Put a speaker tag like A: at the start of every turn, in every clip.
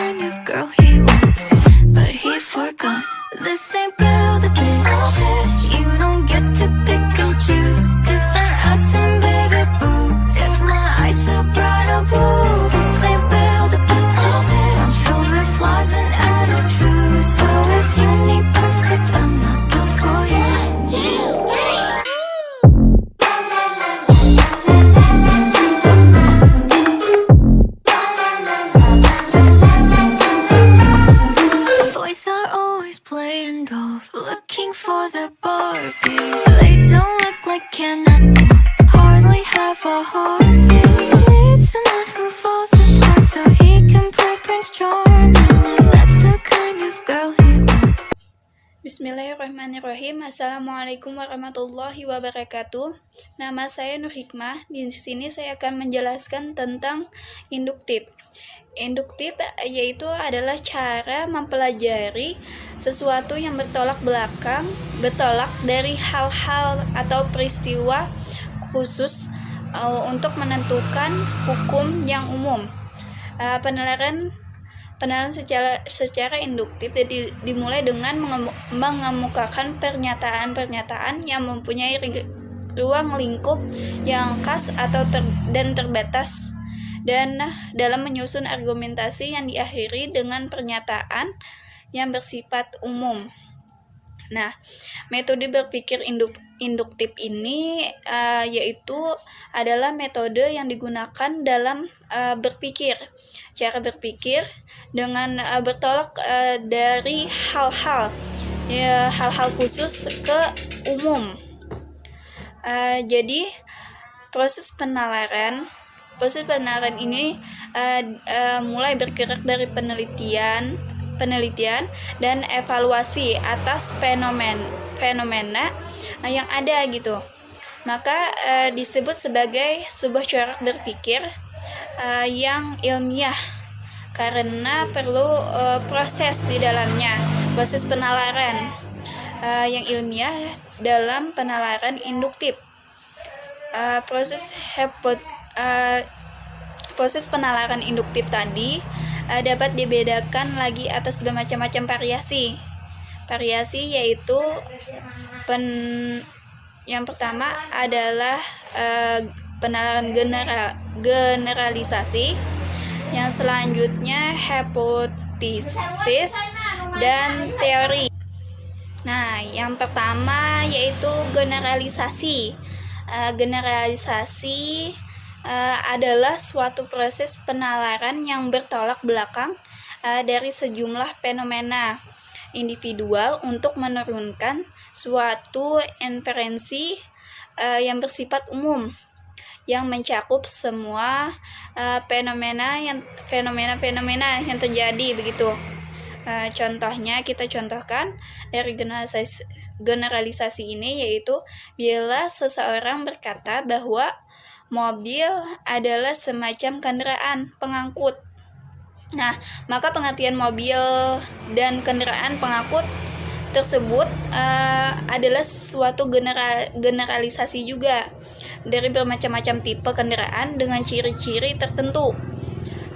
A: kind of girl he wants, but he forgot. This ain't build a bitch. You don't get to pick and choose. Different ass and bigger boobs. If my eyes are brown or blue, this ain't build a bitch. I'm filled with flaws and attitudes. So if you need perfect, I'm not built for you. Boys are always playing dolls, looking for the Barbie. They don't look like Ken at all, hardly have a heartbeat. Need someone who falls apart so he can play Prince Charming. If that's the kind of girl he wants.
B: Bismillahirrahmanirrahim. Assalamualaikum warahmatullahi wabarakatuh. Nama saya Nur Hikmah. Di sini saya akan menjelaskan tentang induktif. Induktif yaitu adalah cara mempelajari sesuatu yang bertolak belakang, bertolak dari hal-hal atau peristiwa khusus untuk menentukan hukum yang umum. Penilaian secara induktif dimulai dengan mengemukakan pernyataan-pernyataan yang mempunyai ruang lingkup yang khas atau dan terbatas, dan dalam menyusun argumentasi yang diakhiri dengan pernyataan yang bersifat umum. Nah, metode berpikir induktif ini yaitu adalah metode yang digunakan dalam berpikir. Cara berpikir dengan bertolak dari hal-hal khusus ke umum. Jadi proses penalaran ini mulai bergerak dari penelitian dan evaluasi atas fenomena yang ada gitu. Maka disebut sebagai sebuah cara berpikir yang ilmiah karena perlu proses di dalamnya, proses penalaran yang ilmiah dalam penalaran induktif. Proses penalaran induktif tadi dapat dibedakan lagi atas bermacam-macam variasi. Variasi yaitu yang pertama adalah penalaran generalisasi, yang selanjutnya hipotesis dan teori. Nah, yang pertama yaitu generalisasi. Generalisasi adalah suatu proses penalaran yang bertolak belakang dari sejumlah fenomena individual untuk menurunkan suatu inferensi yang bersifat umum yang mencakup semua fenomena yang terjadi begitu. Contohnya kita contohkan dari generalisasi ini, yaitu bila seseorang berkata bahwa mobil adalah semacam kendaraan pengangkut. Nah, maka pengertian mobil dan kendaraan pengangkut tersebut adalah suatu generalisasi juga dari bermacam-macam tipe kendaraan dengan ciri-ciri tertentu.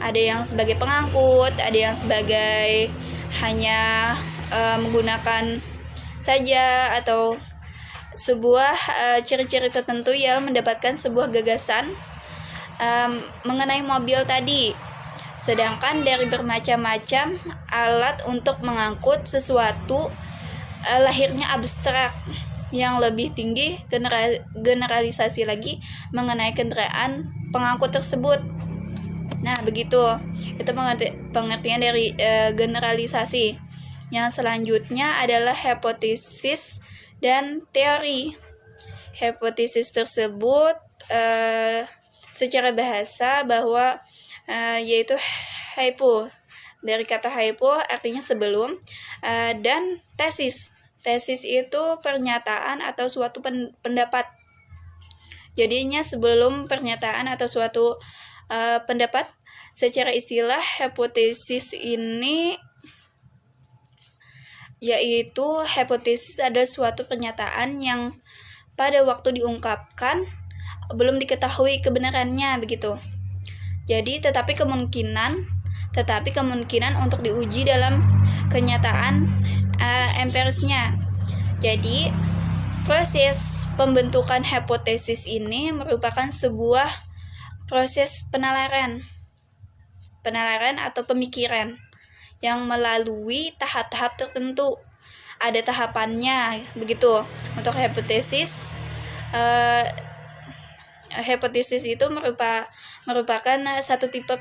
B: Ada yang sebagai pengangkut, ada yang sebagai hanya menggunakan saja, atau sebuah ciri-ciri tertentu yang mendapatkan sebuah gagasan mengenai mobil tadi. Sedangkan dari bermacam-macam alat untuk mengangkut sesuatu, lahirnya abstrak. Yang lebih tinggi generalisasi lagi mengenai kendaraan pengangkut tersebut. Nah, begitu. Itu pengertian dari generalisasi. Yang selanjutnya adalah hipotesis dan teori. Hipotesis tersebut secara bahasa bahwa yaitu hypo, dari kata hypo artinya sebelum, dan tesis. Tesis itu pernyataan atau suatu pendapat. Jadinya sebelum pernyataan atau suatu pendapat. Secara istilah, hipotesis ini yaitu hipotesis adalah suatu pernyataan yang pada waktu diungkapkan belum diketahui kebenarannya begitu. Jadi tetapi tetapi kemungkinan untuk diuji dalam kenyataan empirisnya. Jadi, proses pembentukan hipotesis ini merupakan sebuah proses penalaran atau pemikiran yang melalui tahap-tahap tertentu. Ada tahapannya, begitu. Untuk hipotesis itu merupakan satu tipe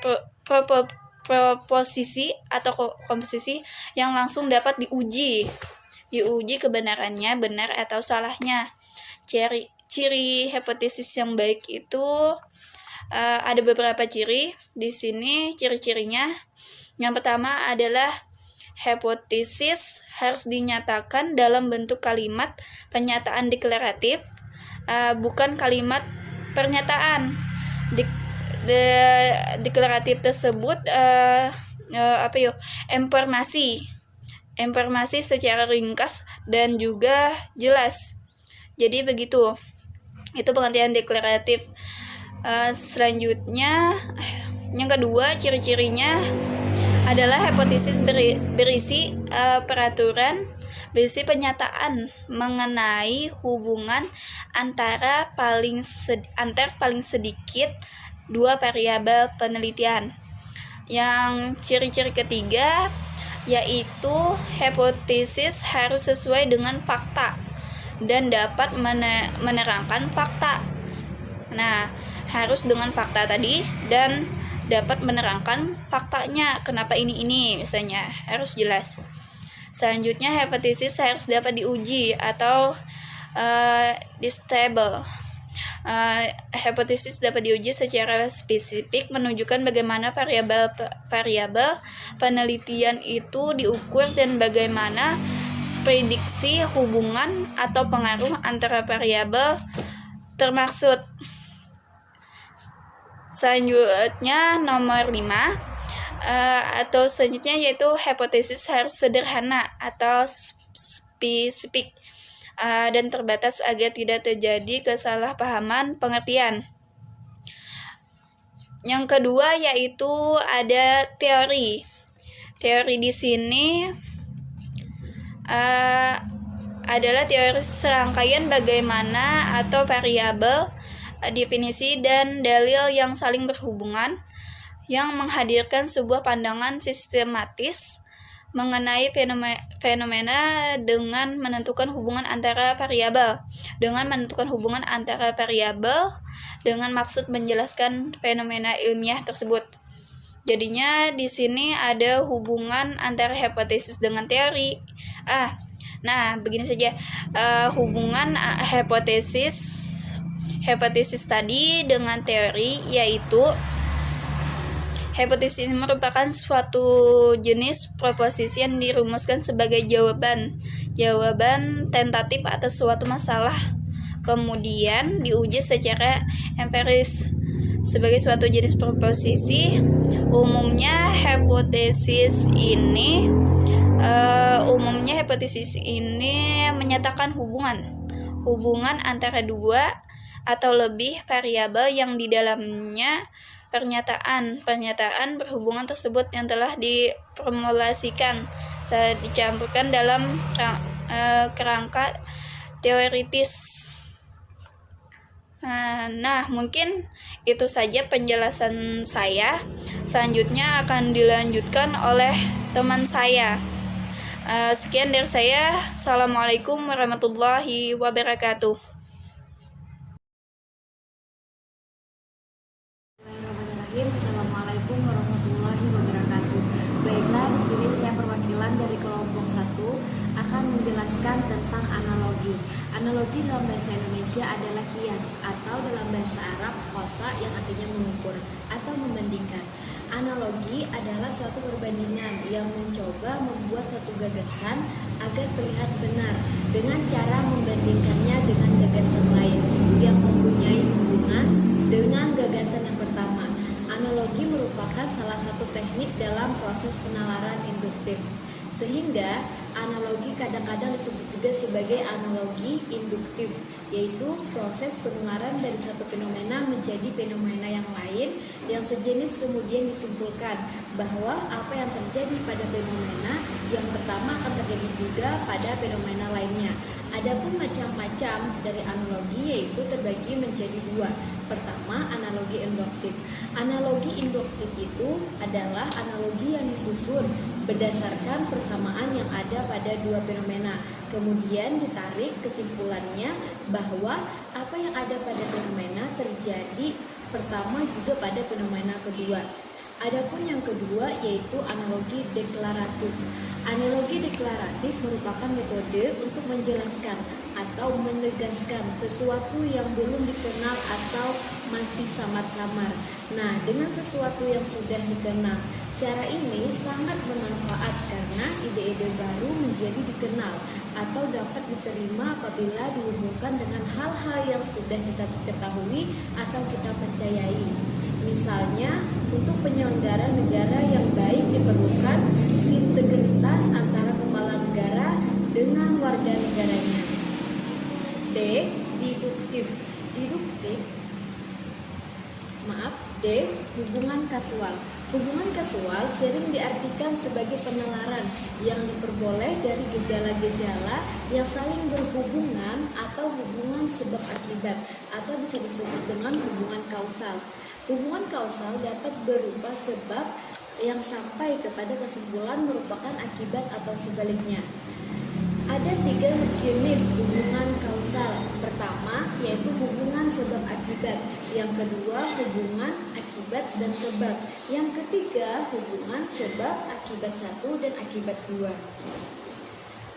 B: proposisi atau komposisi yang langsung dapat diuji kebenarannya, benar atau salahnya. Ciri hipotesis yang baik itu ada beberapa ciri di sini. Ciri-cirinya, yang pertama adalah hipotesis harus dinyatakan dalam bentuk kalimat pernyataan deklaratif, bukan kalimat pernyataan. Deklaratif tersebut informasi secara ringkas dan juga jelas. Jadi begitu. Itu pengertian deklaratif. Selanjutnya, yang kedua, ciri-cirinya adalah hipotesis berisi peraturan, berisi pernyataan mengenai hubungan antar paling sedikit dua variabel penelitian. Yang ciri-ciri ketiga yaitu hipotesis harus sesuai dengan fakta dan dapat menerangkan fakta. Nah, harus dengan fakta tadi dan dapat menerangkan faktanya, kenapa ini misalnya, harus jelas. Selanjutnya, hipotesis harus dapat diuji atau testable. Hipotesis dapat diuji secara spesifik, menunjukkan bagaimana variabel penelitian itu diukur dan bagaimana prediksi hubungan atau pengaruh antara variabel termaksud. Selanjutnya, nomor 5 atau selanjutnya yaitu hipotesis harus sederhana atau spesifik dan terbatas agar tidak terjadi kesalahpahaman pengertian. Yang kedua yaitu ada teori. Teori di sini adalah teori serangkaian bagaimana atau variabel, definisi dan dalil yang saling berhubungan, yang menghadirkan sebuah pandangan sistematis mengenai fenomena dengan menentukan hubungan antara variabel dengan maksud menjelaskan fenomena ilmiah tersebut. Jadinya di sini ada hubungan antara hipotesis dengan teori. Nah, begini saja hubungan hipotesis tadi dengan teori, yaitu hipotesis ini merupakan suatu jenis proposisi yang dirumuskan sebagai jawaban tentatif atas suatu masalah, kemudian diuji secara empiris sebagai suatu jenis proposisi. Umumnya hipotesis ini menyatakan hubungan antara dua atau lebih variabel yang di dalamnya pernyataan berhubungan tersebut yang telah diformulasikan dicampurkan dalam kerangka teoritis. Nah, mungkin itu saja penjelasan saya. Selanjutnya akan dilanjutkan oleh teman saya. Sekian dari saya. Assalamualaikum warahmatullahi wabarakatuh.
C: Assalamualaikum warahmatullahi wabarakatuh. Baiklah, di sini saya perwakilan dari kelompok 1 akan menjelaskan tentang analogi. Analogi dalam bahasa Indonesia adalah kias atau dalam bahasa Arab qosa yang artinya mengukur atau membandingkan. Analogi adalah suatu perbandingan yang mencoba membuat satu gagasan agar terlihat benar dengan cara membandingkannya dengan gagasan lain yang mempunyai hubungan dengan gagasan yang pertama. Analogi merupakan salah satu teknik dalam proses penalaran induktif, sehingga analogi kadang-kadang disebut juga sebagai analogi induktif, yaitu proses penularan dari satu fenomena menjadi fenomena yang lain yang sejenis, kemudian disimpulkan bahwa apa yang terjadi pada fenomena yang pertama akan terjadi juga pada fenomena lainnya. Adapun macam-macam dari analogi yaitu terbagi menjadi dua. Pertama, analogi induktif. Analogi induktif itu adalah analogi yang disusun berdasarkan persamaan yang ada pada dua fenomena. Kemudian ditarik kesimpulannya bahwa apa yang ada pada fenomena terjadi pertama juga pada fenomena kedua. Adapun yang kedua yaitu analogi deklaratif. Analogi deklaratif merupakan metode untuk menjelaskan atau menegaskan sesuatu yang belum dikenal atau masih samar-samar. Nah, dengan sesuatu yang sudah dikenal, cara ini sangat bermanfaat karena ide-ide baru menjadi dikenal atau dapat diterima apabila dihubungkan dengan hal-hal yang sudah kita ketahui atau kita percayai. Misalnya, untuk penyelenggara negara yang baik diperlukan integritas antara kepala negara dengan warga negaranya. D. D. Hubungan kasual. Hubungan kasual sering diartikan sebagai penalaran yang diperoleh dari gejala-gejala yang saling berhubungan atau hubungan sebab akibat, atau bisa disebut dengan hubungan kausal. Hubungan kausal dapat berupa sebab yang sampai kepada kesimpulan merupakan akibat atau sebaliknya. Ada 3 jenis hubungan kausal. Pertama, yaitu hubungan sebab akibat. Yang kedua, hubungan akibat dan sebab. Yang ketiga, hubungan sebab akibat 1 dan akibat 2.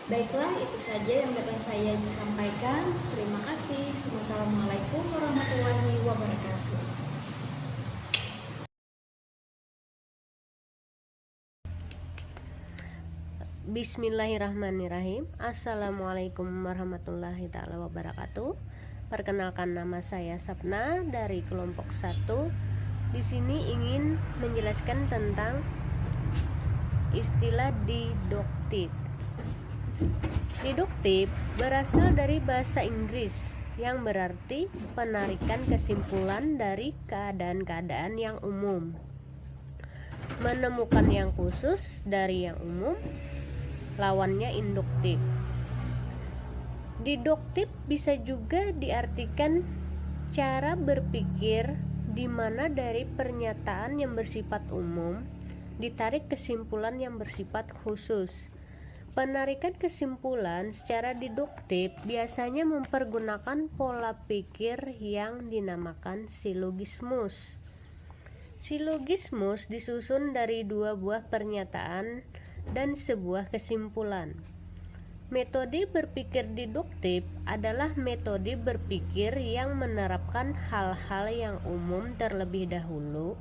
C: Baiklah, itu saja yang dapat saya sampaikan. Terima kasih. Wassalamualaikum warahmatullahi wabarakatuh.
D: Bismillahirrahmanirrahim. Assalamualaikum warahmatullahi ta'ala wabarakatuh. Perkenalkan, nama saya Sapna dari kelompok 1. Di sini ingin menjelaskan tentang istilah deduktif. Deduktif berasal dari bahasa Inggris yang berarti penarikan kesimpulan dari keadaan-keadaan yang umum, menemukan yang khusus dari yang umum. Lawannya induktif. Deduktif bisa juga diartikan cara berpikir di mana dari pernyataan yang bersifat umum ditarik kesimpulan yang bersifat khusus. Penarikan kesimpulan secara deduktif biasanya mempergunakan pola pikir yang dinamakan silogismus. Silogismus disusun dari 2 buah pernyataan dan sebuah kesimpulan. Metode berpikir deduktif adalah metode berpikir yang menerapkan hal-hal yang umum terlebih dahulu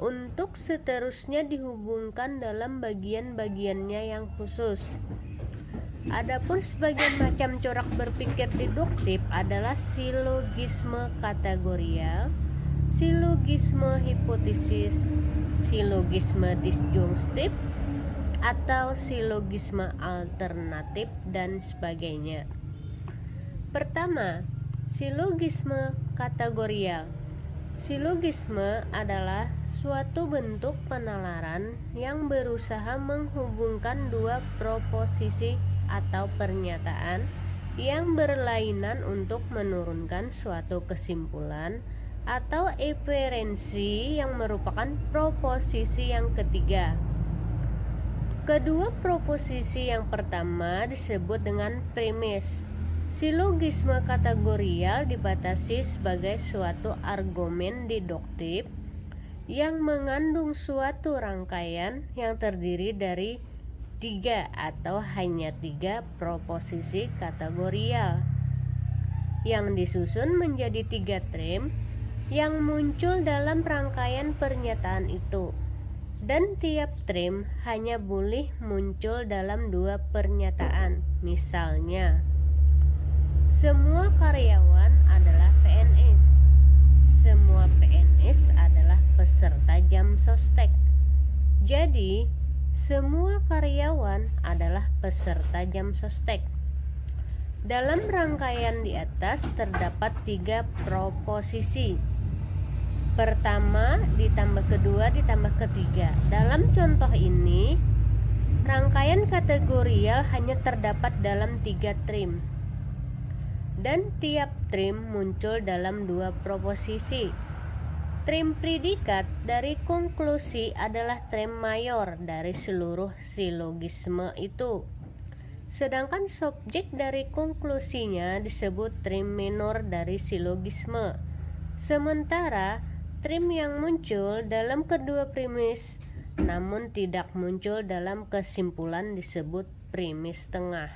D: untuk seterusnya dihubungkan dalam bagian-bagiannya yang khusus. Adapun sebagian macam corak berpikir deduktif adalah silogisme kategorial, silogisme hipotesis, silogisme disjungstif, atau silogisme alternatif dan sebagainya. Pertama, silogisme kategorial. Silogisme adalah suatu bentuk penalaran yang berusaha menghubungkan 2 proposisi atau pernyataan yang berlainan untuk menurunkan suatu kesimpulan atau inferensi yang merupakan proposisi yang ketiga. Kedua proposisi yang pertama disebut dengan premis. Silogisme kategorial dibatasi sebagai suatu argumen deduktif yang mengandung suatu rangkaian yang terdiri dari 3 atau hanya 3 proposisi kategorial yang disusun menjadi 3 trim yang muncul dalam rangkaian pernyataan itu. Dan tiap trim hanya boleh muncul dalam 2 pernyataan. Misalnya, semua karyawan adalah PNS. Semua PNS adalah peserta jam sostek. Jadi, semua karyawan adalah peserta jam sostek. Dalam rangkaian di atas terdapat 3 proposisi. Pertama ditambah kedua ditambah ketiga. Dalam contoh ini, rangkaian kategorial hanya terdapat dalam 3 trim. Dan tiap trim muncul dalam 2 proposisi. Trim predikat dari konklusi adalah trim mayor dari seluruh silogisme itu. Sedangkan subjek dari konklusinya disebut trim minor dari silogisme. Sementara trim yang muncul dalam kedua premis namun tidak muncul dalam kesimpulan disebut premis tengah.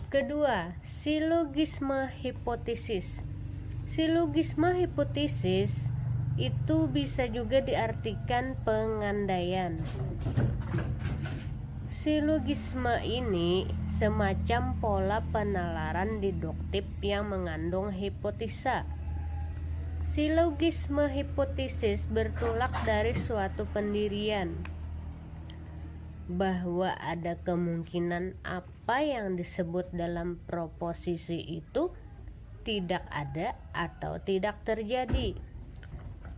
D: Kedua, silogisme hipotesis. Silogisme hipotesis itu bisa juga diartikan pengandaian. Silogisme ini semacam pola penalaran deduktif yang mengandung hipotesa. Silogisme hipotesis bertolak dari suatu pendirian bahwa ada kemungkinan apa yang disebut dalam proposisi itu tidak ada atau tidak terjadi.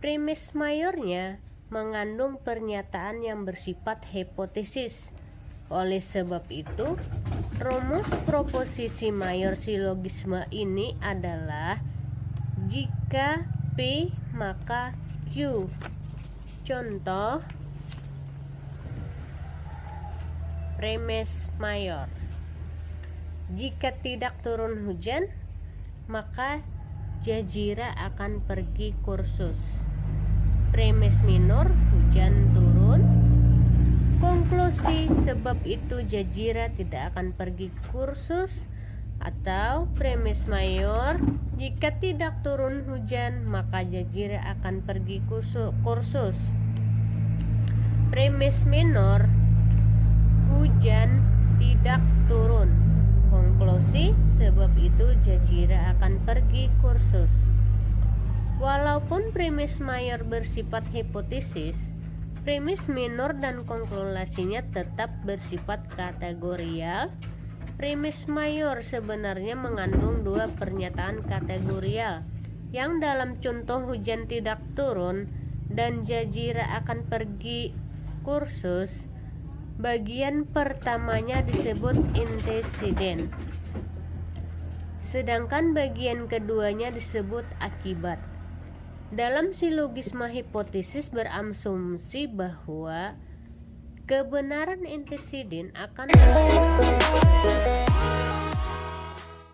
D: Premis mayornya mengandung pernyataan yang bersifat hipotesis. Oleh sebab itu, rumus proposisi mayor silogisme ini adalah jika P maka Q. Contoh premis mayor. Jika tidak turun hujan, maka Jazira akan pergi kursus. Premis minor, hujan turun. Konklusi, sebab itu Jazira tidak akan pergi kursus. Atau premis mayor, jika tidak turun hujan, maka Jazira akan pergi kursus. Premis minor, hujan tidak turun. Konklusi, sebab itu Jazira akan pergi kursus. Walaupun premis mayor bersifat hipotesis, premis minor dan konklusinya tetap bersifat kategorial. Premis mayor sebenarnya mengandung 2 pernyataan kategorial, yang dalam contoh hujan tidak turun dan Jazira akan pergi kursus. Bagian pertamanya disebut anteseden, sedangkan bagian keduanya disebut akibat. Dalam silogisme hipotesis berasumsi bahwa kebenaran anteseden akan